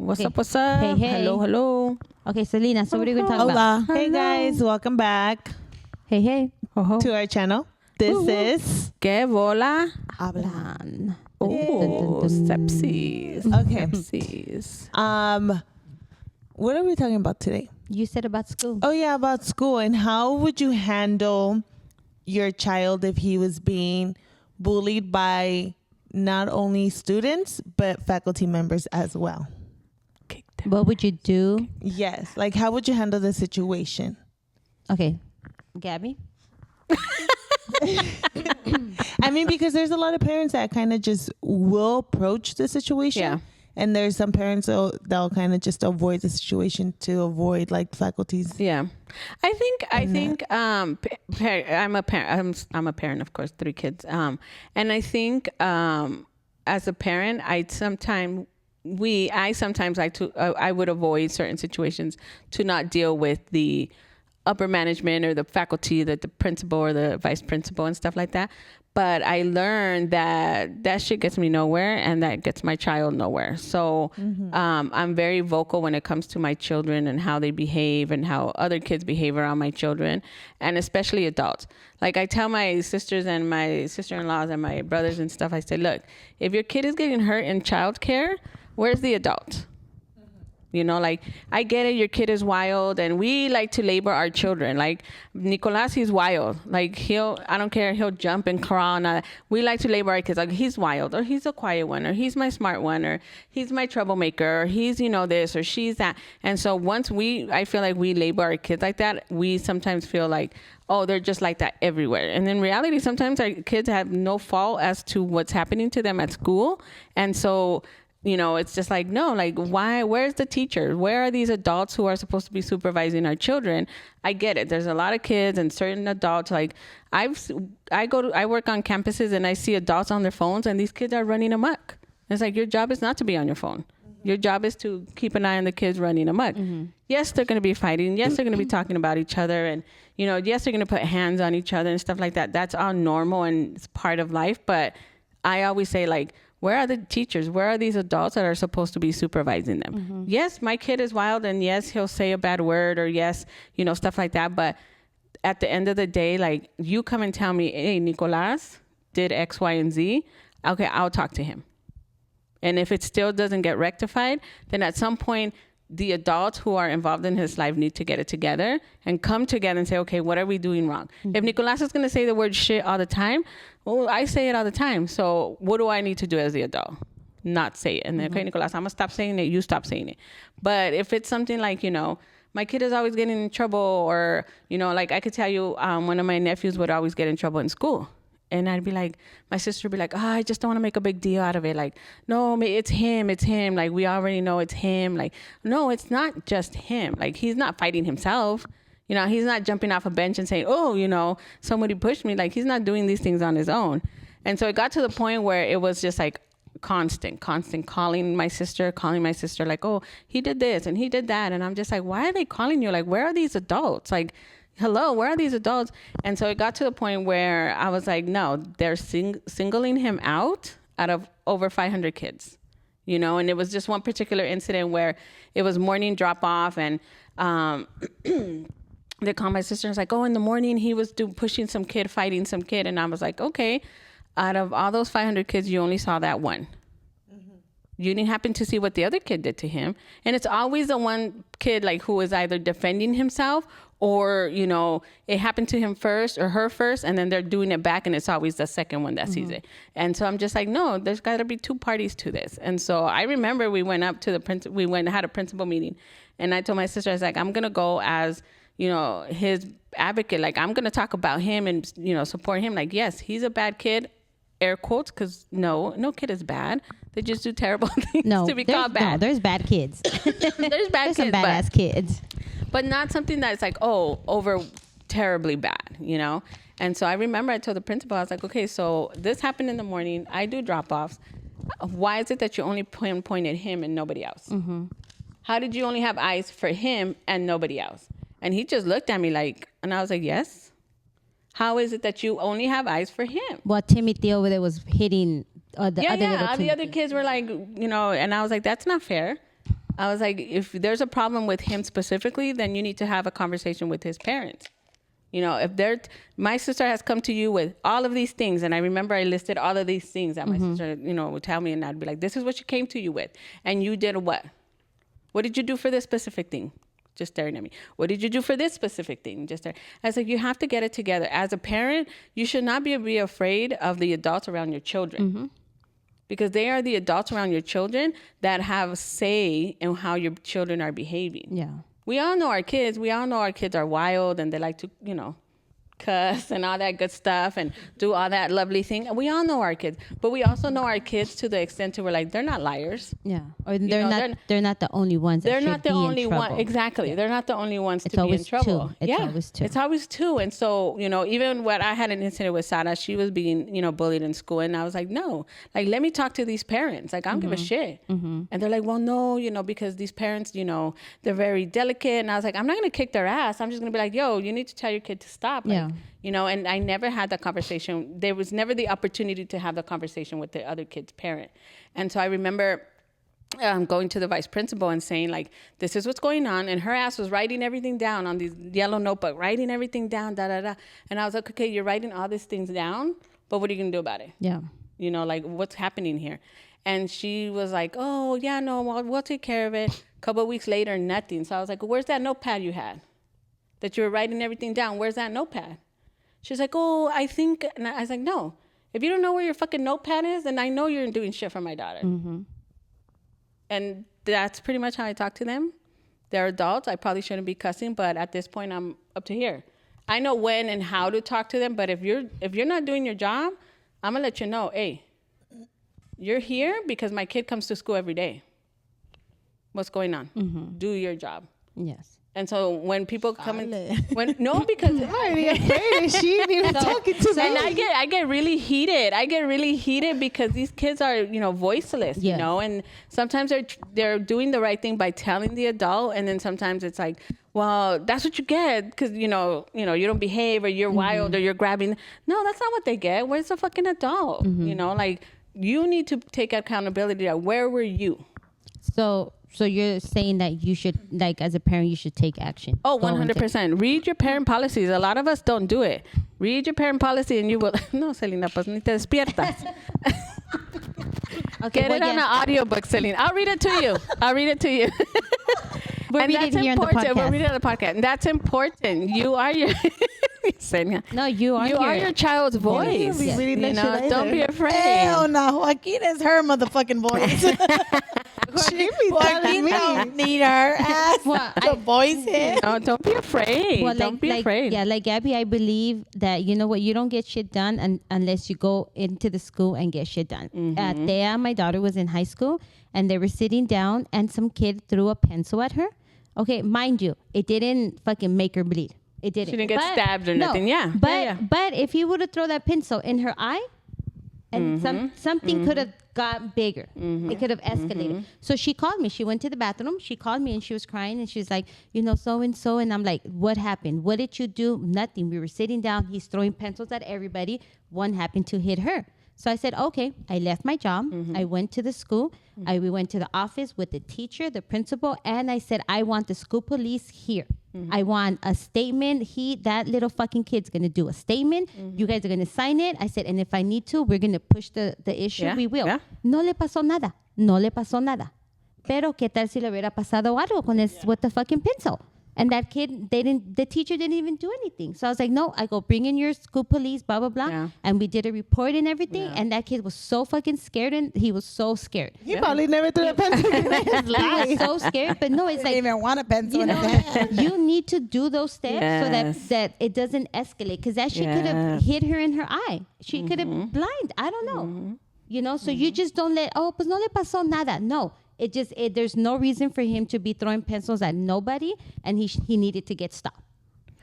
What's up? What's up? Hey, hey. Hello, hello. Okay, Selena, so what are we going to talk Hola. about? Hey guys, welcome back Hey, hey. to our channel. This is ¿Qué bola? Hablan. Oh, sepsis. Okay. Sepsis. What are we talking about today? You said about school. Oh yeah, about school and how would you handle your child if he was being bullied by not only students but faculty members as well? What would you do? Yes, like how would you handle the situation? Okay, Gabby. I mean, because there's a lot of parents that kind of just will approach the situation. Yeah. And there's some parents that'll kind of just avoid the situation to avoid like faculties. Yeah, I think I'm a parent. I'm a parent, of course, 3 kids. And I think as a parent, I would avoid certain situations to not deal with the upper management or the faculty, the principal or the vice principal and stuff like that. But I learned that shit gets me nowhere and that gets my child nowhere. So I'm very vocal when it comes to my children and how they behave and how other kids behave around my children, and especially adults. Like I tell my sisters and my sister-in-laws and my brothers and stuff, I say, look, if your kid is getting hurt in childcare, where's the adult? You know, like, I get it, your kid is wild, and we like to label our children. Like, Nicolas, he's wild. Like, I don't care, he'll jump and crawl. And we like to label our kids, like, he's wild, or he's a quiet one, or he's my smart one, or he's my troublemaker, or he's, this, or she's that. And so once I feel like we label our kids like that, we sometimes feel like, oh, they're just like that everywhere. And in reality, sometimes our kids have no fault as to what's happening to them at school. And so it's just like, no, like, why, where's the teacher? Where are these adults who are supposed to be supervising our children? I get it. There's a lot of kids and certain adults. Like I work on campuses and I see adults on their phones and these kids are running amok. It's like, your job is not to be on your phone. Your job is to keep an eye on the kids running amok. Yes, they're going to be fighting. Yes, they're going to be talking about each other. And, yes, they're going to put hands on each other and stuff like that. That's all normal and it's part of life. But I always say, like, where are the teachers? Where are these adults that are supposed to be supervising them? Yes, my kid is wild, and yes, he'll say a bad word, or yes, stuff like that. But at the end of the day, like, you come and tell me, hey, Nicolas did X, Y, and Z. Okay, I'll talk to him. And if it still doesn't get rectified, then at some point, the adults who are involved in his life need to get it together and come together and say, okay, what are we doing wrong? If Nicolas is going to say the word shit all the time, well, I say it all the time. So what do I need to do as the adult? Not say it. And then, okay, Nicolas, I'm going to stop saying it. You stop saying it. But if it's something like, my kid is always getting in trouble, or, like I could tell you, one of my nephews would always get in trouble in school. And I'd be like, my sister would be like, I just don't want to make a big deal out of it. Like, no, it's him. Like, we already know it's him. Like, no, it's not just him. Like, he's not fighting himself. He's not jumping off a bench and saying, oh, somebody pushed me. Like, he's not doing these things on his own. And so it got to the point where it was just like constant calling my sister, like, oh, he did this and he did that. And I'm just like, why are they calling you? Like, where are these adults? Like, hello, where are these adults? And so it got to the point where I was like, no, they're singling him out of over 500 kids, and it was just one particular incident where it was morning drop off, and they called my sister and was like, oh, in the morning he was pushing some kid, fighting some kid. And I was like, okay, out of all those 500 kids, you only saw that one. You didn't happen to see what the other kid did to him. And it's always the one kid, like, who is either defending himself or, it happened to him first or her first, and then they're doing it back, and it's always the second one that sees it. And so I'm just like, no, there's got to be 2 parties to this. And so I remember we went up to had a principal meeting, and I told my sister, I was like, I'm going to go as, his advocate. Like, I'm going to talk about him and, support him. Like, yes, he's a bad kid, air quotes, because no kid is bad. They just do terrible things to be called bad. No, there's bad kids. There's bad kids. Some badass kids. But not something that's like, over terribly bad, And so I remember I told the principal, I was like, okay, so this happened in the morning. I do drop-offs. Why is it that you only pointed him and nobody else? How did you only have eyes for him and nobody else? And he just looked at me like, and I was like, yes. How is it that you only have eyes for him? Well, Timothy over there was hitting the other kids were like, and I was like, that's not fair. I was like, if there's a problem with him specifically, then you need to have a conversation with his parents. You know, if my sister has come to you with all of these things, and I remember I listed all of these things that my sister, you know, would tell me, and I'd be like, this is what she came to you with. And you did what? What did you do for this specific thing? Just staring at me. What did you do for this specific thing? Just staring. I was like, you have to get it together. As a parent, you should not be afraid of the adults around your children. Because they are the adults around your children that have a say in how your children are behaving. Yeah. We all know our kids. We all know our kids are wild and they like to, you know, cuss and all that good stuff and do all that lovely thing. We all know our kids, but we also know our kids to the extent to where like they're not liars. Yeah, or they're not the only ones. That They're not the only one. Trouble. Exactly. Yeah. They're not the only ones It's to be in always trouble. two. It's always two. It's always two. And so, you know, even when I had an incident with Sara, she was being, you know, bullied in school, and I was like, no, like let me talk to these parents. Like I don't give a shit. And they're like, well, no, you know, because these parents, you know, they're very delicate. And I was like, I'm not gonna kick their ass. I'm just gonna be like, yo, you need to tell your kid to stop. Like, Yeah. You know, and I never had that conversation. There was never the opportunity to have the conversation with the other kid's parent. And so I remember going to the vice principal and saying, like, this is what's going on. And her ass was writing everything down on these yellow notebook, writing everything down, da, da, da. And I was like, okay, you're writing all these things down, but what are you going to do about it? Yeah. You know, like, what's happening here? And she was like, oh, yeah, no, we'll take care of it. A couple of weeks later, nothing. So I was like, where's that notepad you had that you were writing everything down? Where's that notepad? She's like, oh, I think, and I was like, no. If you don't know where your fucking notepad is, then I know you're doing shit for my daughter. And that's pretty much how I talk to them. They're adults. I probably shouldn't be cussing, but at this point, I'm up to here. I know when and how to talk to them, but if you're not doing your job, I'm gonna let you know, hey, you're here because my kid comes to school every day. What's going on? Do your job. Yes. And so when people come in, because I'm already afraid she ain't even talking to me. And I get really heated. I get really heated because these kids are, you know, voiceless, you know, and sometimes they're doing the right thing by telling the adult, and then sometimes it's like, well, that's what you get because you know you don't behave, or you're wild, or you're grabbing. No, that's not what they get. Where's the fucking adult? You know, like you need to take accountability. Where were you? So you're saying that you should, like, as a parent, you should take action. Oh, 100%. Read your parent policies. A lot of us don't do it. Read your parent policy and you will... No, Selena, pues ni te despiertas. Okay, Get it on an audiobook, Selena. I'll read it to you. We're And reading that's here in the important. We're podcast. reading on the podcast. And that's important. You are your... Selena. No, you are your child's voice. Be reading that shit either. Don't be afraid. Hell no, Joaquin is her motherfucking voice. She be telling Joaquin me. don't need her ass Well, to voice it. No, don't be afraid. Don't be afraid. Yeah, like Gabby, I believe that, you know what, you don't get shit done unless you go into the school and get shit done. Thea, my daughter, was in high school, and they were sitting down, and some kid threw a pencil at her. Okay, mind you, it didn't fucking make her bleed. It didn't. She didn't get stabbed or nothing. Yeah. But if you would have thrown that pencil in her eye, and something could have got bigger. It could have escalated. So she called me. She went to the bathroom. She called me and she was crying, and she's like, you know, so and so. And I'm like, what happened? What did you do? Nothing. We were sitting down. He's throwing pencils at everybody. One happened to hit her. So I said, okay. I left my job. I went to the school. We went to the office with the teacher, the principal, and I said, I want the school police here. I want a statement. That little fucking kid's going to do a statement. You guys are going to sign it. I said, and if I need to, we're going to push the issue. We will. Yeah. No le pasó nada. No le pasó nada. Pero qué tal si le hubiera pasado algo with the fucking pencil? And that kid, the teacher didn't even do anything. So I was like, no, I go bring in your school police, blah, blah, blah. Yeah. And we did a report and everything. Yeah. And that kid was so fucking scared, and he was so scared. He probably never threw a pencil in his He life. was so scared. But no, it's Didn't like, even want a pencil you in know, his hand. you need to do those steps Yes. so that it doesn't escalate. Because that shit could have hit her in her eye. She could have blind. I don't know. You know, so you just don't pues no le pasó nada. No. There's no reason for him to be throwing pencils at nobody, and he needed to get stopped.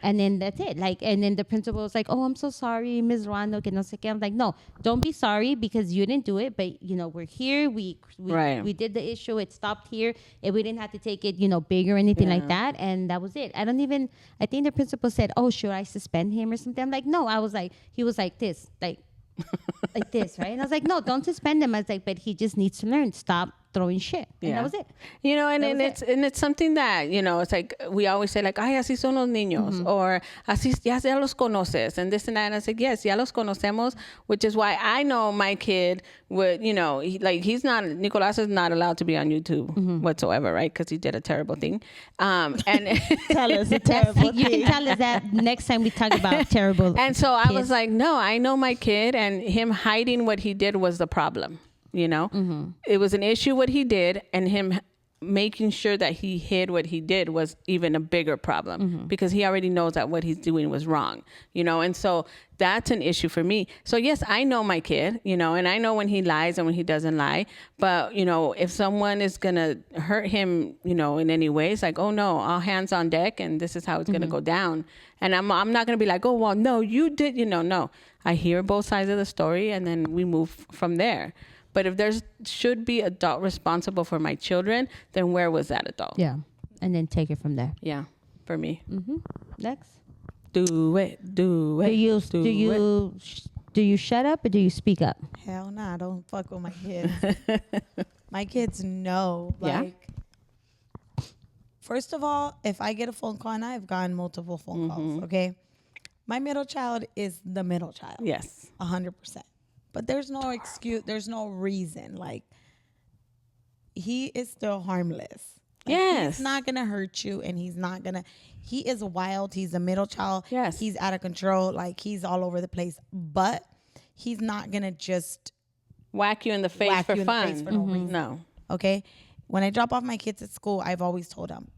And then that's it. And then the principal was like, oh, I'm so sorry, Ms. Ruano, que no sé qué. I'm like, no, don't be sorry because you didn't do it. But, you know, we're here. We did the issue. It stopped here. And we didn't have to take it, you know, big or anything like that. And that was it. I think the principal said, oh, should I suspend him or something? I'm like, no. He was like this, like this, right? And I was like, no, don't suspend him. I was like, but he just needs to learn. Stop throwing shit. And Yeah. that was it. You know, and was it's something that, you know, it's like we always say like, ay, así son los niños, or así ya los conoces, and this and that. And I said, yes, ya los conocemos, which is why I know my kid would, you know, Nicolás is not allowed to be on YouTube whatsoever, right? Because he did a terrible thing. And Tell us a terrible You can thing. tell us that next time we talk about terrible. And so I was kids. like, no, I know my kid, and him hiding what he did was the problem. You know, it was an issue what he did, and him making sure that he hid what he did was even a bigger problem because he already knows that what he's doing was wrong. You know, and so that's an issue for me. So yes, I know my kid, you know, and I know when he lies and when he doesn't lie. But you know, if someone is gonna hurt him, you know, in any way, it's like, oh no, all hands on deck, and this is how it's gonna go down. And I'm not gonna be like, oh well, no, you did, you know, no. I hear both sides of the story, and then we move from there. But if there's should be adult responsible for my children, then where was that adult? Yeah. And then take it from there. Yeah, for me. Next. Do it. Do you shut up or do you speak up? Hell nah, don't fuck with my kids. My kids know. Yeah. Like, first of all, if I get a phone call, and I've gotten multiple phone calls, okay? My middle child is the middle child. Yes. 100%. But there's no excuse. There's no reason. Like, he is still harmless. Like, Yes. He's not going to hurt you, and he is wild. He's a middle child. Yes. He's out of control. Like, he's all over the place. But he's not going to just Whack you in the face whack for you in the fun. face for no reason. No. Okay? When I drop off my kids at school, I've always told them,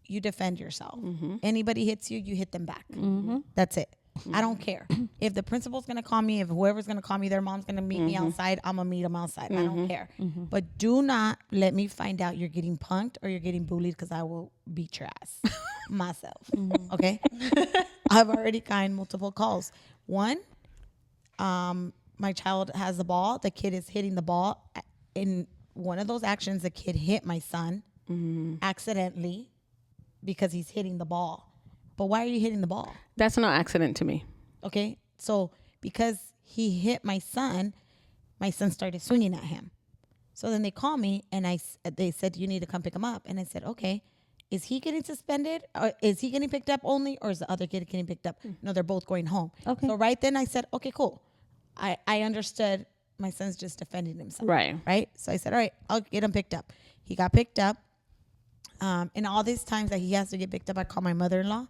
you defend yourself. Anybody hits you, you hit them back. That's it. I don't care. If the principal's going to call me, if whoever's going to call me, their mom's going to meet me outside, I'm going to meet them outside. I don't care. But do not let me find out you're getting punked or you're getting bullied, because I will beat your ass myself. Okay? I've already gotten multiple calls. One, my child has the ball. The kid is hitting the ball. In one of those actions, the kid hit my son accidentally because he's hitting the ball. But why are you hitting the ball? That's no accident to me. Okay, so because he hit my son started swinging at him. So then they called me and they said, you need to come pick him up. And I said, okay, is he getting suspended? Or is he getting picked up only? Or is the other kid getting picked up? No, they're both going home. Okay. So right then I said, okay, cool. I understood my son's just defending himself. Right. Right? So I said, all right, I'll get him picked up. He got picked up. And all these times that he has to get picked up, I call my mother-in-law.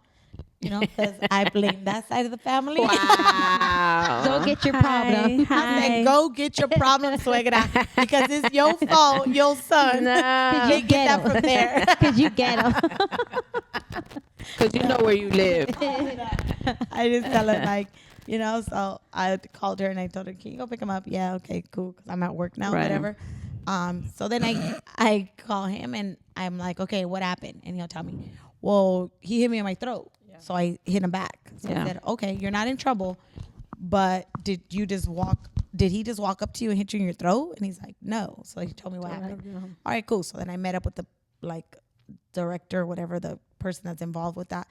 You know, because I blame that side of the family. Wow. Go get your problem. I said, go get your problem, suegra, because it's your fault, your son. No. You get that from there. Because you get them. Because you know where you live. I just tell her, like, you know, so I called her and I told her, can you go pick him up? Yeah, okay, cool, because I'm at work now, Right. whatever. So then I call him and I'm like, okay, what happened? And he'll tell me, well, he hit me in my throat. So I hit him back. So I said, okay, you're not in trouble, but did he just walk up to you and hit you in your throat? And he's like, no. So he told me what happened. All right, cool. So then I met up with the director, whatever, the person that's involved with that.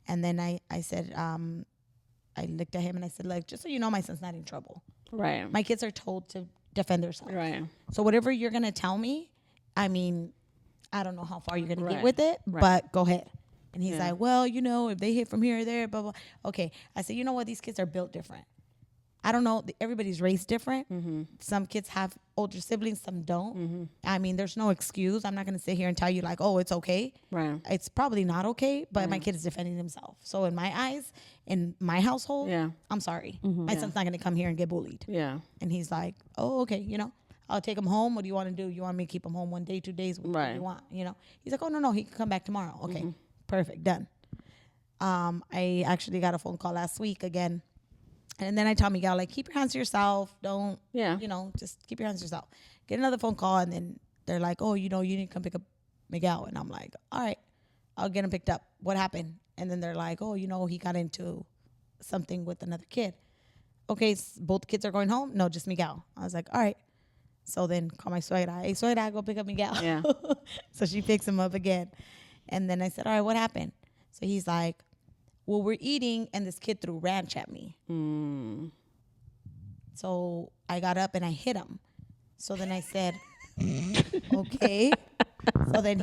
And then I said, I looked at him and I said, like, just so you know, my son's not in trouble. Right. My kids are told to defend themselves. Right. So whatever you're going to tell me, I mean, I don't know how far you're going to get Right. with it, Right. but go ahead. And he's Yeah. like, well, you know, if they hit from here or there, blah, blah. Okay. I said, you know what? These kids are built different. I don't know. Everybody's raised different. Some kids have older siblings, some don't. I mean, there's no excuse. I'm not going to sit here and tell you like, oh, it's okay. Right. It's probably not okay, but my kid is defending himself. So in my eyes, in my household, Yeah. I'm sorry. My son's not going to come here and get bullied. Yeah. And he's like, oh, okay, you know, I'll take him home. What do you want to do? You want me to keep him home 1 day, 2 days? What do Right. you want? You know, he's like, oh, no, he can come back tomorrow. Okay, perfect, done. I actually got a phone call last week again. And then I tell Miguel, like, keep your hands to yourself. Don't, Yeah. you know, just keep your hands to yourself. Get another phone call. And then they're like, oh, you know, you need to come pick up Miguel. And I'm like, all right, I'll get him picked up. What happened? And then they're like, oh, you know, he got into something with another kid. Okay, both kids are going home? No, just Miguel. I was like, all right. So then call my suegra. Hey, suegra, go pick up Miguel. Yeah. So she picks him up again. And then I said, all right, what happened? So he's like, well, we're eating and this kid threw ranch at me. So I got up and I hit him. So then I said, Okay. So then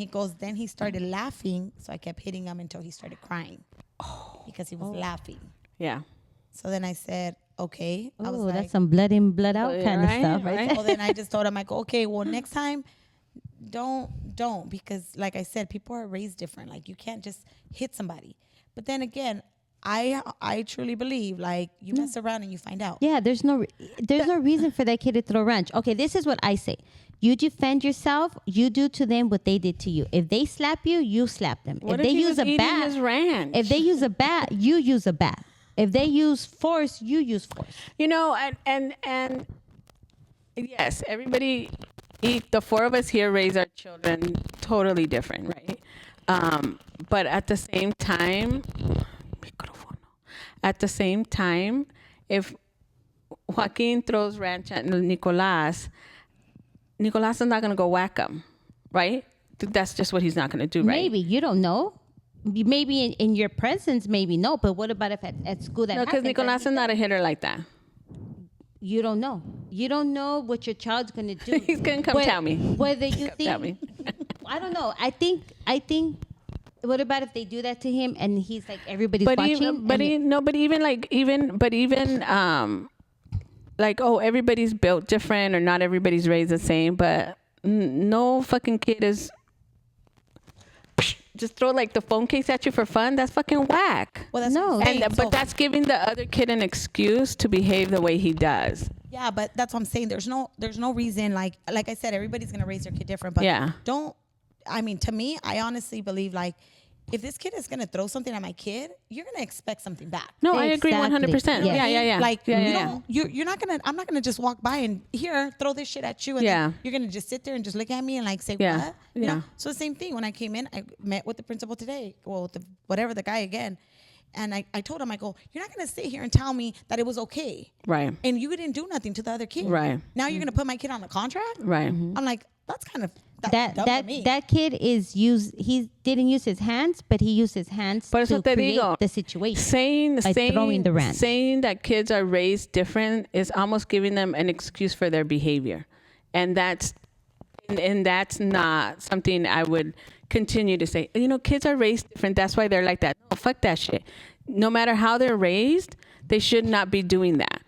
he started laughing. So I kept hitting him until he started crying because he was laughing. Yeah. So then I said, okay. I was Oh, like, that's some blood in, blood out kind of stuff, right? well, then I just told him, I go, okay, well, next time, don't, because like I said, people are raised different. Like you can't just hit somebody. But then again, I truly believe like you mess around and you find out. Yeah, there's no reason for that kid to throw a wrench. Okay, this is what I say. You defend yourself. You do to them what they did to you. If they slap you, you slap them. What if they he use was a eating bat, his ranch? if they use a bat, you use a bat. If they use force, you use force. You know, and yes, everybody, the four of us here raise our children totally different, right? But at the same time, if Joaquin throws ranch at Nicolas is not going to go whack him, right? That's just what he's not going to do, right? Maybe. You don't know. Maybe in your presence, maybe no. But what about if at school that No, because happens? Nicolas is not a hitter like that. You don't know. You don't know what your child's going to do. He's going to come tell me. Whether you Tell me. I don't know. I think. What about if they do that to him and he's like everybody's watching? Like, oh, everybody's built different or not everybody's raised the same, but no fucking kid is just throw like the phone case at you for fun. That's fucking whack. Well, that's No. what I'm saying. But that's giving the other kid an excuse to behave the way he does. Yeah, but that's what I'm saying. There's no reason. Like I said, everybody's gonna raise their kid different. But Yeah. I mean, to me, I honestly believe like if this kid is gonna throw something at my kid, you're gonna expect something back. No, I agree Exactly. 100%. Yeah. Yeah. Like yeah. you're not gonna. I'm not gonna just walk by and here throw this shit at you. And Yeah. then you're gonna just sit there and just look at me and like say Yeah. what? You Yeah. know. So the same thing when I came in, I met with the principal today. Well, the guy again. And I told him, I go, you're not going to sit here and tell me that it was okay. Right. And you didn't do nothing to the other kid. Right. Now you're going to put my kid on a contract? Right. I'm like, that's kind of dumb to me. that kid he didn't use his hands, but he used his hands Por eso to te create digo, the situation. By throwing the ranch. Saying that kids are raised different is almost giving them an excuse for their behavior. And that's not something I would continue to say. You know, kids are raised different. That's why they're like that. No, fuck that shit. No matter how they're raised, they should not be doing that.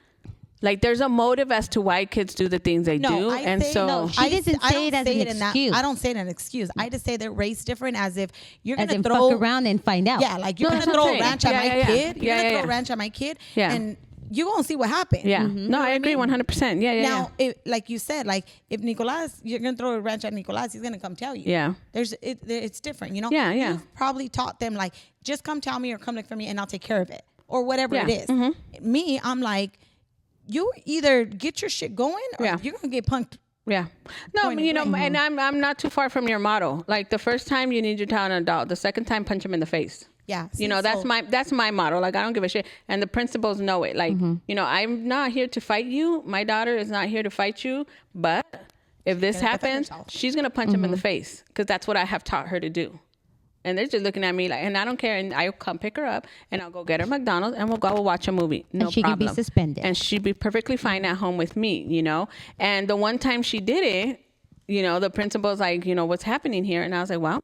Like, there's a motive as to why kids do the things they do. She doesn't say it as an excuse. I don't say it as an excuse. I just say they're raised different as if you're going As to in throw fuck around and find out. Yeah, like you're No, going to that's what throw I'm a ranch saying. at my kid. You're going to throw a ranch at my kid. Yeah. And you're going to see what happens. Yeah. No, I agree 100%. Yeah. Now, like you said, like if Nicolas, you're gonna throw a wrench at Nicolas, he's gonna come tell you. Yeah. It's different, you know. Yeah. You've probably taught them like, just come tell me or come look for me, and I'll take care of it or whatever Yeah. it is. Mm-hmm. Me, I'm like, you either get your shit going or you're gonna get punked. Yeah. No, Point you know, blank. and I'm not too far from your motto. Like, the first time you need your child an adult, the second time punch him in the face. Yeah. You know, that's my motto. Like, I don't give a shit. And the principals know it. Like, you know, I'm not here to fight you. My daughter is not here to fight you. But if this happens, she's going to punch him in the face, because that's what I have taught her to do. And they're just looking at me like, and I don't care. And I'll come pick her up and I'll go get her McDonald's and we'll go watch a movie. No and she problem. can be suspended. And she'd be perfectly fine at home with me, you know. And the one time she did it, you know, the principal's like, you know, what's happening here? And I was like, well,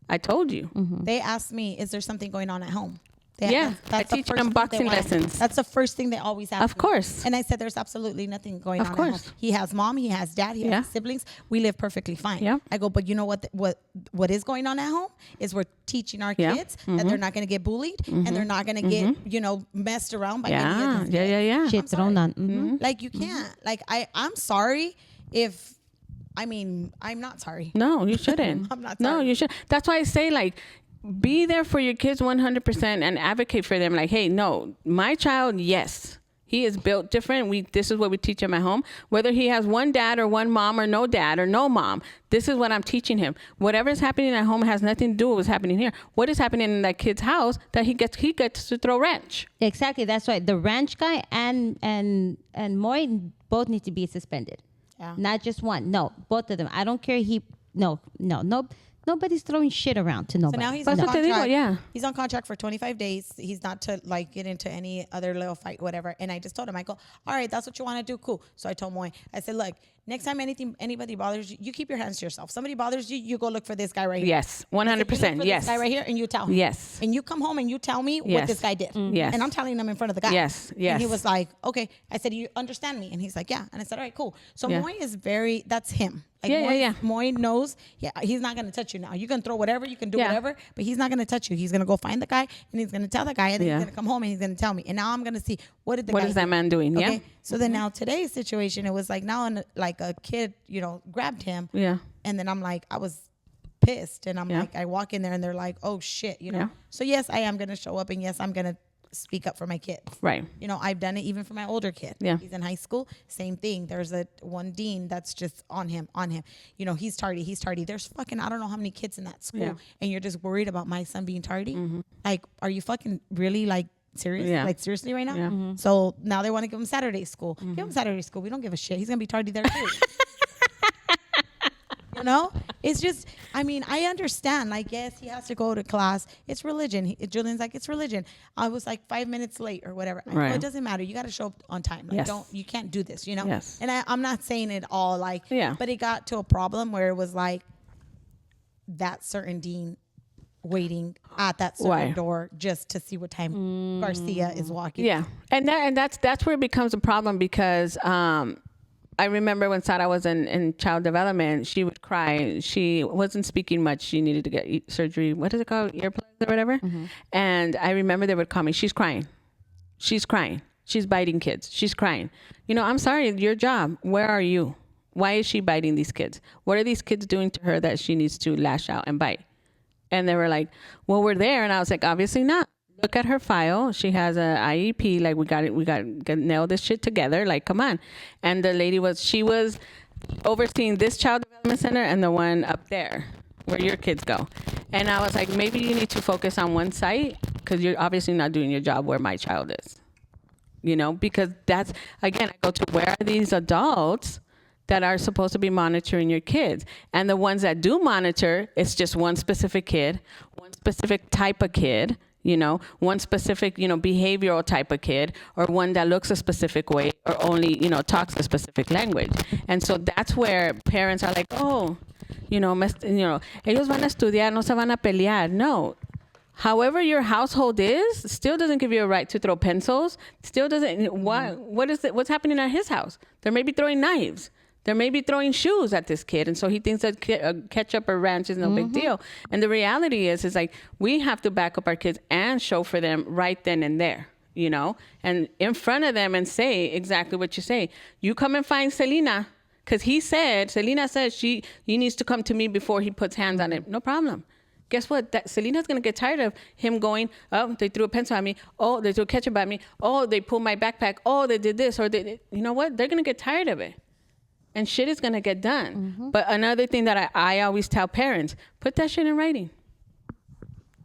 I told you. They asked me, is there something going on at home? I teach them boxing lessons. That's the first thing they always ask. Of course. Me. And I said, there's absolutely nothing going on. Of At course. home. He has mom, he has dad, he has siblings. We live perfectly fine. Yeah. I go, but you know what is going on at home is we're teaching our kids that they're not going to get bullied and they're not going to get, you know, messed around by any of these kids. Yeah. Shit thrown on. Like you can't. Like I'm sorry if. I mean, I'm not sorry. No, you shouldn't. I'm not No, sorry. you should. That's why I say, like, be there for your kids 100% and advocate for them. Like, hey, no, my child, yes, he is built different. This is what we teach him at home. Whether he has one dad or one mom or no dad or no mom, this is what I'm teaching him. Whatever is happening at home has nothing to do with what's happening here. What is happening in that kid's house that he gets to throw wrench. Exactly. That's right. The ranch guy and Moy both need to be suspended. Yeah. Not just one. No, both of them. I don't care. No. Nobody's throwing shit around to So nobody. now he's That's on what they contract. do, yeah. He's on contract for 25 days. He's not to like get into any other little fight, whatever. And I just told him, I go, all right, that's what you want to do, cool. So I told Moy, I said, look, next time anybody bothers you, you keep your hands to yourself. Somebody bothers you, you go look for this guy right here. Yes, I said, you look 100%. for Yes. this guy right here, and you tell him. Yes. And you come home and you tell me what Yes. this guy did. Yes. And I'm telling him in front of the guy. Yes, yes. And he was like, okay. I said, you understand me? And he's like, yeah. And I said, all right, cool. So Yeah. Moy is that's him. Like Yeah. Moy knows, he's not going to touch you now. You can throw whatever, you can do Yeah. whatever, but he's not going to touch you. He's going to go find the guy, and he's going to tell the guy, and then Yeah. he's going to come home and he's going to tell me. And now I'm going to see, what did the What guy is that do? man doing? Yeah. Okay. So then now today's situation, it was like now like a kid, grabbed him. Yeah. And then I'm like, I was pissed. And I'm Yeah. like, I walk in there and they're like, oh shit, Yeah. So yes, I am going to show up, and yes, I'm going to speak up for my kids. Right. I've done it even for my older kid. Yeah. He's in high school. Same thing. There's one dean that's just on him. He's tardy. There's fucking, I don't know how many kids in that school. Yeah. And you're just worried about my son being tardy. Like, are you fucking really like serious? Yeah. Like seriously right now? Yeah. So now they want to give him Saturday school. Give him Saturday school. We don't give a shit. He's going to be tardy there too. It's just, I understand. Like, yes, he has to go to class. It's religion. Julian's like, it's religion. I was like 5 minutes late or whatever. Right. It doesn't matter. You got to show up on time. Like, Yes. you can't do this, Yes. And I'm not saying it all like, Yeah. but it got to a problem where it was like that certain dean waiting at that certain Why? door just to see what time Garcia is walking. Yeah, and that's where it becomes a problem because I remember when Sara was in child development, she would cry. She wasn't speaking much. She needed to get surgery. What is it called? Earplugs or whatever. And I remember they would call me. She's crying. She's crying. She's biting kids. She's crying. I'm sorry. Your job. Where are you? Why is she biting these kids? What are these kids doing to her that she needs to lash out and bite? And they were like, well, we're there. And I was like, obviously not. Look at her file. She has a IEP. Like, we got to nail this shit together. Like, come on. And the lady she was overseeing this child development center and the one up there where your kids go. And I was like, maybe you need to focus on one site because you're obviously not doing your job where my child is. Because that's, again, I go to where are these adults that are supposed to be monitoring your kids? And the ones that do monitor, it's just one specific kid, one specific type of kid, one specific, behavioral type of kid, or one that looks a specific way, or only, talks a specific language. And so that's where parents are like, oh, ellos van a estudiar, no se van a pelear. No. However your household is, still doesn't give you a right to throw pencils. Still doesn't. What is it? What's happening at his house? They may be throwing knives. They may be throwing shoes at this kid. And so he thinks that ketchup or ranch is no big deal. And the reality is like, we have to back up our kids and show for them right then and there, and in front of them and say exactly what you say. You come and find Selena, because Selena said he needs to come to me before he puts hands on it. No problem. Guess what? Selena's going to get tired of him going, oh, they threw a pencil at me. Oh, they threw ketchup at me. Oh, they pulled my backpack. Oh, they did this. Or you know what? They're going to get tired of it. And shit is going to get done. But another thing that I always tell parents, put that shit in writing.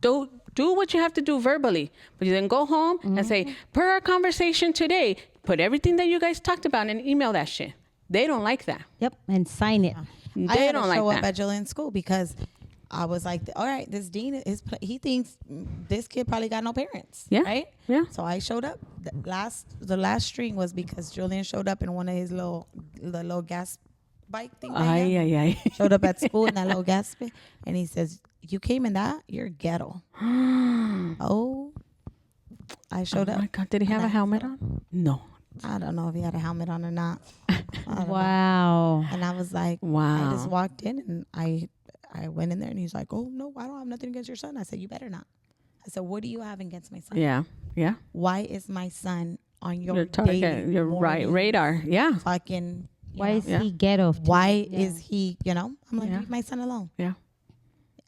Do what you have to do verbally. But you then go home and say, per our conversation today, put everything that you guys talked about and email that shit. They don't like that. Yep, and sign it. They don't like show up that. at Julian's school because I was like, all right, this dean he thinks this kid probably got no parents. Yeah. Right? Yeah. So I showed up. The last string was because Julian showed up in one of his the little gas bike thing. Ay. Showed up at school in that little gas bit, and he says, you came in that? You're ghetto. Oh. I showed Oh up. my God. Did he have a helmet on? No. I don't know if he had a helmet on or not. I don't know. Wow. And I was like, Wow. I just walked in and I went in there and he's like, oh, no, I don't have nothing against your son. I said, you better not. I said, what do you have against my son? Yeah. Yeah. Why is my son on your Your target, daily your morning radar. Yeah. fucking, Why is Yeah. he ghetto? why is he, I'm like, Yeah. leave my son alone. Yeah.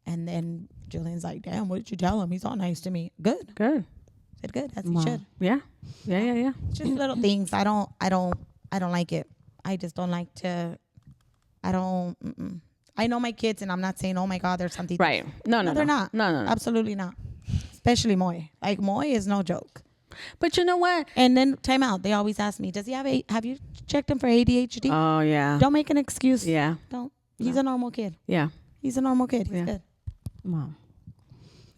And then Julian's like, damn, what did you tell him? He's all nice to me. Good. Good. Said good, as Wow. he should. Yeah. Yeah. It's just little things. I don't like it. I just don't like to, I know my kids and I'm not saying, oh my God, there's something. Right. No, They're not. No. Absolutely not. Especially Moy. Like Moy is no joke. But you know what? And then time out. They always ask me, does he have you checked him for ADHD? Oh, yeah. Don't make an excuse. Yeah. Don't. He's a normal kid. Yeah. He's a normal kid. He's Yeah. good. Wow.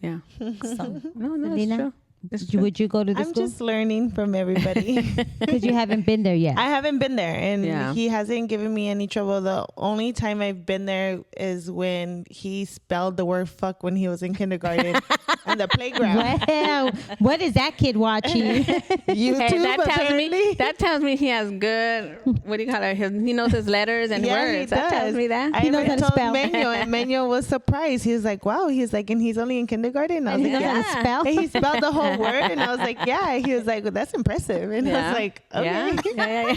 Yeah. So No, that's Selena? true. Would you go to the I'm school? just learning from everybody. Because you haven't been there yet. I haven't been there, and Yeah. he hasn't given me any trouble. The only time I've been there is when he spelled the word fuck when he was in kindergarten on the playground. Well, what is that kid watching? YouTube, Hey, apparently. that tells me he has good. What do you call it? He knows his letters and Yeah, words. he That tells does. me that. I He knows even how to told spell. Menyo, and Menyo was surprised. He was like, "Wow." He's like, "And he's only in kindergarten." I was He like, knows how "Yeah." to spell. And he spelled the whole word, and I was like, "Yeah." He was like, "Well, that's impressive," and I was like, "Okay." Yeah.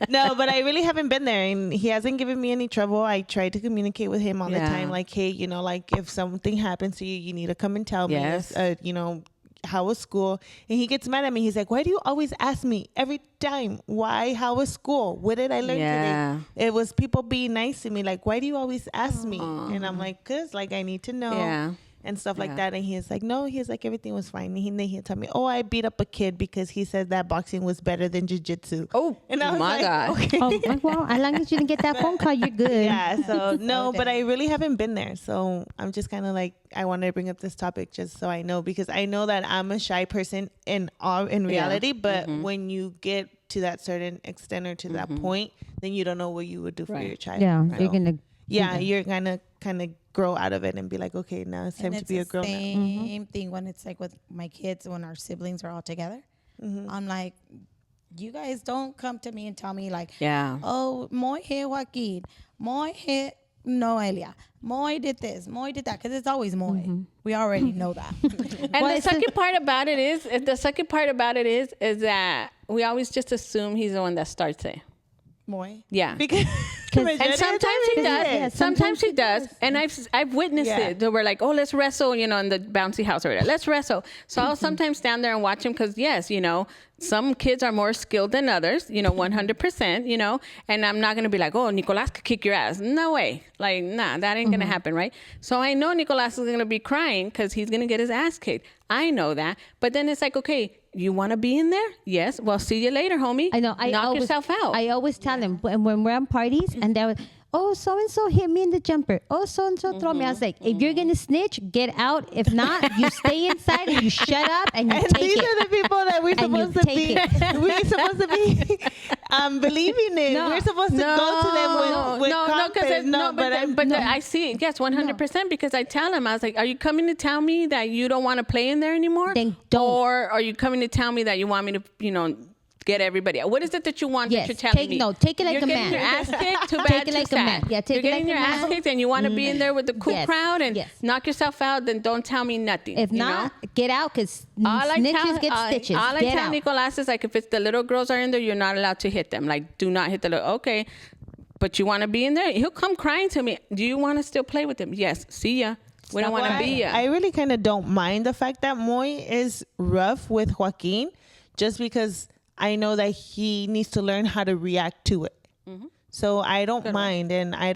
No, but I really haven't been there, and he hasn't given me any trouble. I try to communicate with him all the Yeah. time, like, "Hey, like if something happens to you, you need to come and tell Yes. me. How was school?" And he gets mad at me. He's like, "Why do you always ask me every time? Why? How was school? What did I learn Yeah. today?" It was people being nice to me. Like, "Why do you always ask me?" And I'm like, "'Cause like I need to know." Yeah. And stuff like Yeah. that. And he's like, "No," he's like, "Everything was fine." And he'll tell me, "Oh, I beat up a kid because he said that boxing was better than jiu-jitsu." Oh, And I was my like, God. "Okay." Oh, well, as long as you didn't get that phone call, you're good. Yeah, so no, but I really haven't been there. So I'm just kind of like, I wanted to bring up this topic just so I know, because I know that I'm a shy person in reality, but when you get to that certain extent or to that point, then you don't know what you would do for Right. your child. Yeah, So, you're going to. yeah, you're gonna kind of grow out of it and be like, okay, now it's time to be a grown up. Same thing when it's like with my kids, when our siblings are all together. I'm like, you guys don't come to me and tell me like, Yeah. oh, Moy hit Joaquin, Moy hit Noelia, Moy did this, Moy did that, because it's always Moy. We already know that. And the second part about it is that we always just assume he's the one that starts it. Moy. Yeah. Because And sometimes he does. Yeah, Sometimes he does. And I've witnessed Yeah. it. We're like, oh, let's wrestle, in the bouncy house or whatever. Let's wrestle. So I'll sometimes stand there and watch him because, yes, some kids are more skilled than others, 100%, and I'm not going to be like, oh, Nicolás could kick your ass. No way. Like, nah, that ain't going to happen, right? So I know Nicolás is going to be crying because he's going to get his ass kicked. I know that. But then it's like, okay, you want to be in there? Yes. Well, see you later, homie. I know. Knock yourself out. I always tell them when we're on parties and they're, oh, so-and-so hit me in the jumper. Oh, so-and-so throw me. I was like, if you're going to snitch, get out. If not, you stay inside and you shut up and you and take these it. are the people that we're And you supposed to take be. it. We're supposed to be believing in. No. We're supposed to go to them with confidence. But I see it. Yes, 100%. Because I tell him, I was like, are you coming to tell me that you don't want to play in there anymore? Then don't. Or are you coming to tell me that you want me to, get everybody? What is it that you want Yes, that you're telling me? take it like you're a getting man. your ass kicked. Too bad. Take it too like a sad. man. Yeah, take you're it getting like your a ass man. kicked, and you want to be in there with the cool Yes, crowd and yes. knock yourself out. Then don't tell me nothing. If you not, know? get out because snitches get stitches. All I Get tell out. Nicolás is like, if it's the little girls are in there, you're not allowed to hit them. Like, do not hit the little. Okay, but you want to be in there? He'll come crying to me. Do you want to still play with him? Yes. See ya. We don't want to be ya. I really kind of don't mind the fact that Moy is rough with Joaquin, just because I know that he needs to learn how to react to it. So I don't mind, and I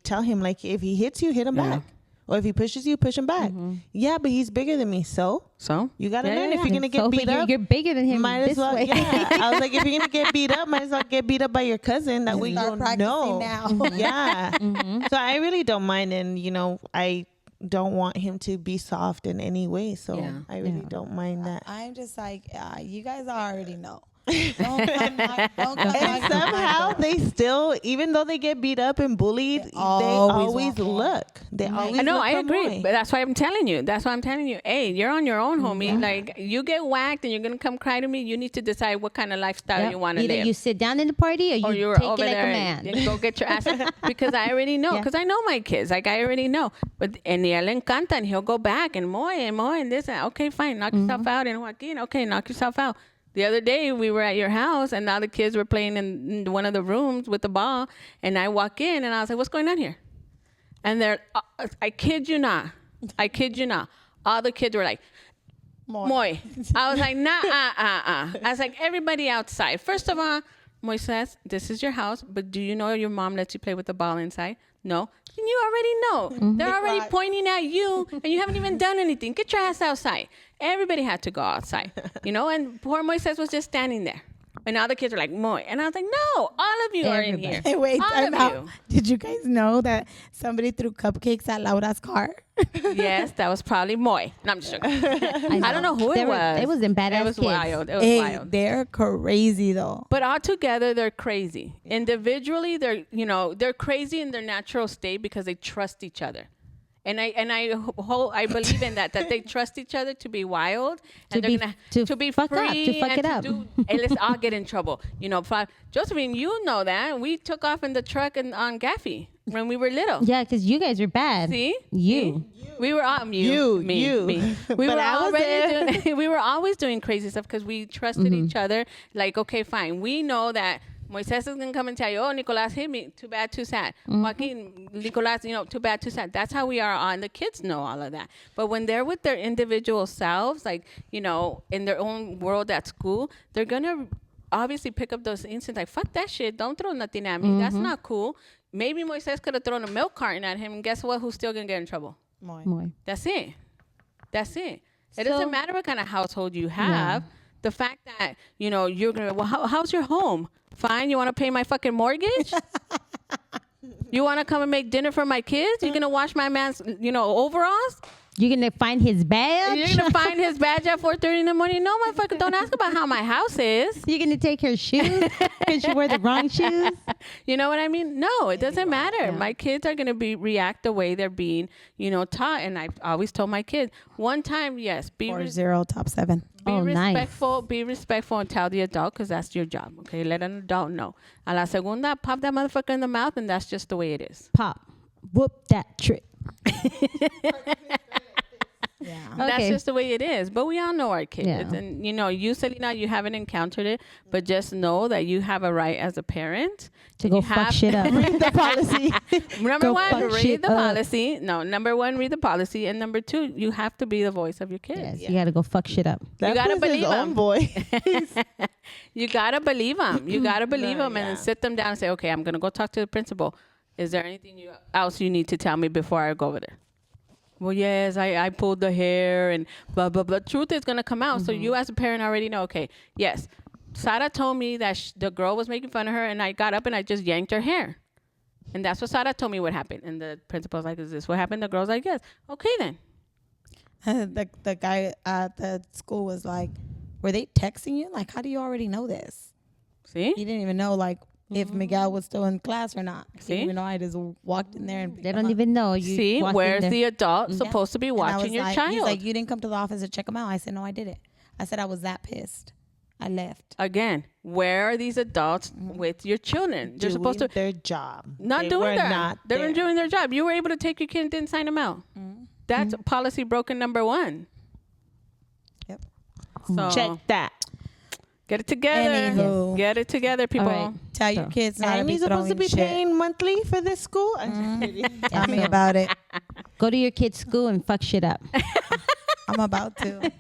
tell him, like, if he hits you, hit him back. Or if he pushes you, push him back. Yeah, but he's bigger than me, so you gotta learn. If you're gonna get So beat up, you're bigger than him. might this as well. way. Yeah, I was like, if you're gonna get beat up, might as well get beat up by your cousin. That way Start you'll practicing know. now. Yeah. So I really don't mind, and I don't want him to be soft in any way. So Yeah. I really don't mind that. I'm just like, you guys already know. Don't come knock And on my somehow door. they still, even though they get beat up and bullied, they always want more. look. They always I know, look I for agree. more. But that's why I'm telling you. Hey, you're on your own, homie. Like, you get whacked and you're going to come cry to me. You need to decide what kind of lifestyle Yep. you want to Either live. you sit down in the party or Or you you're take over it like there a man. and go get your ass. Because I already know. Yeah. Because I know my kids. Like, I already know. But, and él le encanta. And he'll go back and Moy and this. And, okay, fine. Knock yourself out. And Joaquin, okay, knock yourself out. The other day, we were at your house, and now the kids were playing in one of the rooms with the ball. And I walk in, and I was like, what's going on here? And they're, I kid you not. All the kids were like, Moy. I was like, nah, I was like, everybody outside. First of all, Moy says, this is your house, but do you know your mom lets you play with the ball inside? No. Then you already know. They're already pointing at you, and you haven't even done anything. Get your ass outside. Everybody had to go outside, and poor Moises was just standing there. And all the kids are like, Moy. And I was like, no, all of you are in here. Hey, wait, all time of out. you. Did you guys know that somebody threw cupcakes at Laura's car? Yes, that was probably Moy. No, I'm just joking. I don't know who it was. It was in badass It was kids. wild. It was Hey, wild. they're crazy though. But all together, they're crazy. Individually, they're crazy in their natural state because they trust each other. And I believe in that they trust each other to be wild and to be fuck free up, to fuck and it up. and let's all get in trouble. Josephine, you know that we took off in the truck and on Gaffy when we were little. Yeah, because you guys were bad. See, You. we were all me. We were already we were always doing crazy stuff because we trusted each other. Like, okay, fine, we know that Moises is going to come and tell you, oh, Nicolas hit me. Too bad, too sad. Joaquin, Nicolas, too bad, too sad. That's how we are on. The kids know all of that. But when they're with their individual selves, like, in their own world at school, they're going to obviously pick up those instances like, fuck that shit. Don't throw nothing at me. That's not cool. Maybe Moises could have thrown a milk carton at him. And guess what? Who's still going to get in trouble? Moy. That's it. It doesn't matter what kind of household you have. Yeah. The fact that, you're going to, well, how's your home? Fine. You want to pay my fucking mortgage? You want to come and make dinner for my kids? You're going to wash my man's, overalls? You're going to find his badge? You're going to find his badge at 4:30 in the morning? No, motherfucker, don't ask about how my house is. You're going to take her shoes because you wear the wrong shoes? You know what I mean? No, it doesn't matter. Yeah. My kids are going to react the way they're being, taught. And I've always told my kids, one time, yes. 4-0, top 7. Be respectful. Nice. Be respectful and tell the adult because that's your job. Okay, let an adult know. A la segunda, pop that motherfucker in the mouth, and that's just the way it is. Pop, whoop that trick. Yeah, that's just the way it is. But we all know our kids, and you, Selena, you haven't encountered it, but just know that you have a right as a parent to go fuck shit up. Read the policy. Number one, read the policy. No, number one, read the policy, and number two, you have to be the voice of your kids. Yes, you got to go fuck shit up. That you got to believe them, boy. You got to believe them. You got to believe them, and then sit them down and say, okay, I'm gonna go talk to the principal. Is there anything else you need to tell me before I go over there? Well, yes, I pulled the hair and blah, blah, blah. Truth is going to come out. So you as a parent already know, okay, yes, Sara told me that the girl was making fun of her, and I got up and I just yanked her hair. And that's what Sara told me what happened. And the principal's like, is this what happened? The girl's like, yes. Okay, then. The guy at the school was like, were they texting you? Like, how do you already know this? See? He didn't even know, like, if Miguel was still in class or not. See? Didn't even know. I just walked in there and they don't even know. You see, where's the adult supposed to be watching your child? He's like, you didn't come to the office to check him out. I said, no, I didn't. I said I was that pissed. I left. Again, where are these adults with your children? They're supposed to their job. Not doing that. They were doing their job. You were able to take your kid and didn't sign them out. That's policy broken number 1. Yep. So check that. Get it together. Anywho. Get it together, people. Right. Tell your kids not to And be he's supposed to be shit. paying monthly for this school? Tell me about it. Go to your kid's school and fuck shit up. I'm about to.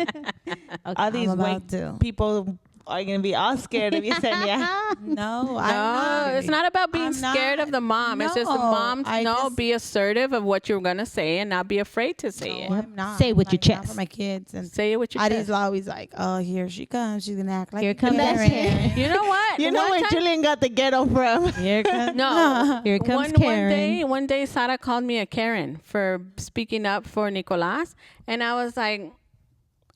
All these I'm white about to. people are going to be all scared of you, Senya. No, I'm not. It's not about being I'm scared not. of the mom. It's just the No, mom I to know, just- be assertive of what you're going to say and not be afraid to say it. No, I'm not. Say it with your Like, not chest. for my kids. And Say it with your Adi's chest. always like, oh, here she comes. She's going to act like Here a comes that Karen. Karen. You know what? You know One where time- Julian got the ghetto from? Here comes. No. Here comes Karen. One day, Sara called me a Karen for speaking up for Nicolas. And I was like,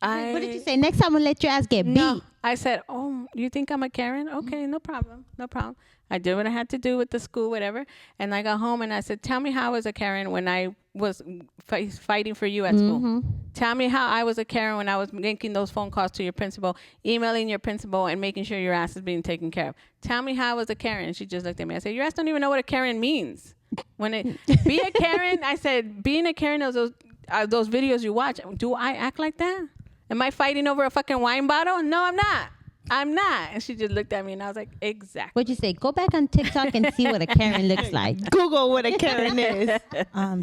What did you say? Next time I'm going to let your ass get beat. No. I said, oh, you think I'm a Karen? Okay, no problem. No problem. I did what I had to do with the school, whatever. And I got home and I said, tell me how I was a Karen when I was fighting for you at school. Tell me how I was a Karen when I was making those phone calls to your principal, emailing your principal, and making sure your ass is being taken care of. Tell me how I was a Karen. And she just looked at me. I said, your ass don't even know what a Karen means. Be a Karen, I said, being a Karen is those videos you watch. Do I act like that? Am I fighting over a fucking wine bottle? No, I'm not. I'm not. And she just looked at me and I was like, exactly. What'd you say? Go back on TikTok and see what a Karen looks like. Google what a Karen is.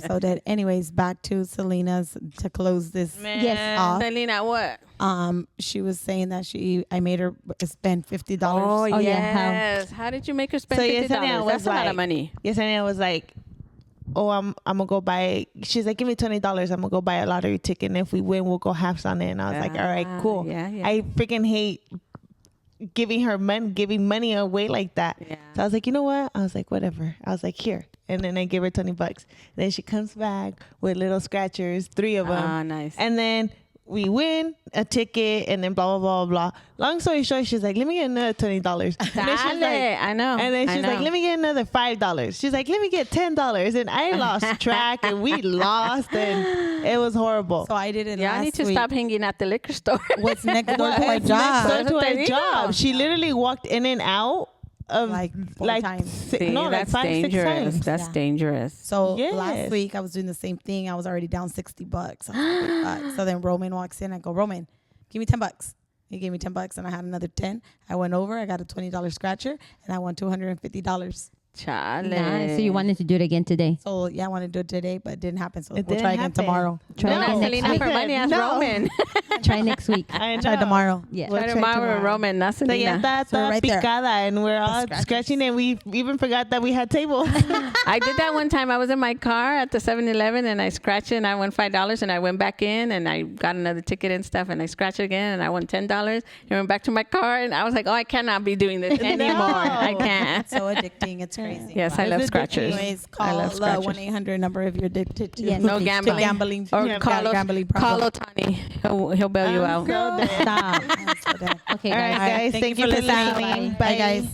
So that, anyways, back to Selena's to close this. Man, Yes. off. Selena, what? She was saying that I made her spend $50. Oh, yeah, yes. How did you make her spend $50? Yesenia was That's a lot of money. Yesenia was like, oh, I'm gonna go buy. She's like, give me $20. I'm gonna go buy a lottery ticket, and if we win, we'll go halves on it. And I was like, all right, cool. Yeah. I freaking hate giving money away like that. Yeah. So I was like, you know what? I was like, whatever. I was like, here. And then I gave her $20. And then she comes back with little scratchers, 3 of them. Ah, nice. And then we win a ticket, and then blah, blah, blah, blah. Long story short, she's like, let me get another $20. And then she's like, I know. And then she's like, let me get another $5. She's like, let me get $10. And I lost track, and we lost, and it was horrible. So I did it Yeah, last I need to week. stop hanging at the liquor store. What's next door to my Next job? door to Te our digo. job. She literally walked in and out of Like 4 times. See, No, like that's 5, 6 dangerous. times. That's Yeah. dangerous. So Yes. last week I was doing the same thing. I was already down $60. I was like, "Fuck." So then Roman walks in. I go, Roman, give me $10. He gave me $10, and I had another 10. I went over. I got a $20 scratcher, and I won $250. Chale. Nice. So you wanted to do it again today? So yeah, I want to do it today, but it didn't happen. So It we'll didn't try again happen. tomorrow. Try No, again next Selena week. for money as No. Roman. Try next week. I know. Try tomorrow. Yeah. We'll Try try tomorrow with tomorrow. Roman, not So ya Selena. está So toda right there. picada, and we're all scratches. scratching, and we even forgot that we had tables. I did that one time. I was in my car at the 7-Eleven and I scratched it and I won $5 and I went back in and I got another ticket and stuff and I scratched it again and I won $10 and went back to my car and I was like, oh, I cannot be doing this anymore. I can't. It's so addicting. It's crazy. Yes, I It's love addicting. scratchers. Anyways, I call love the scratchers. 1-800 number if you're addicted to Yeah, No to gambling. gambling. Or Yeah, call gambling Call problem. Otani. He'll bail you out. So dead. Stop. I'm so dead. Okay, All right, guys. guys. Thank you for listening. listening. Bye, guys.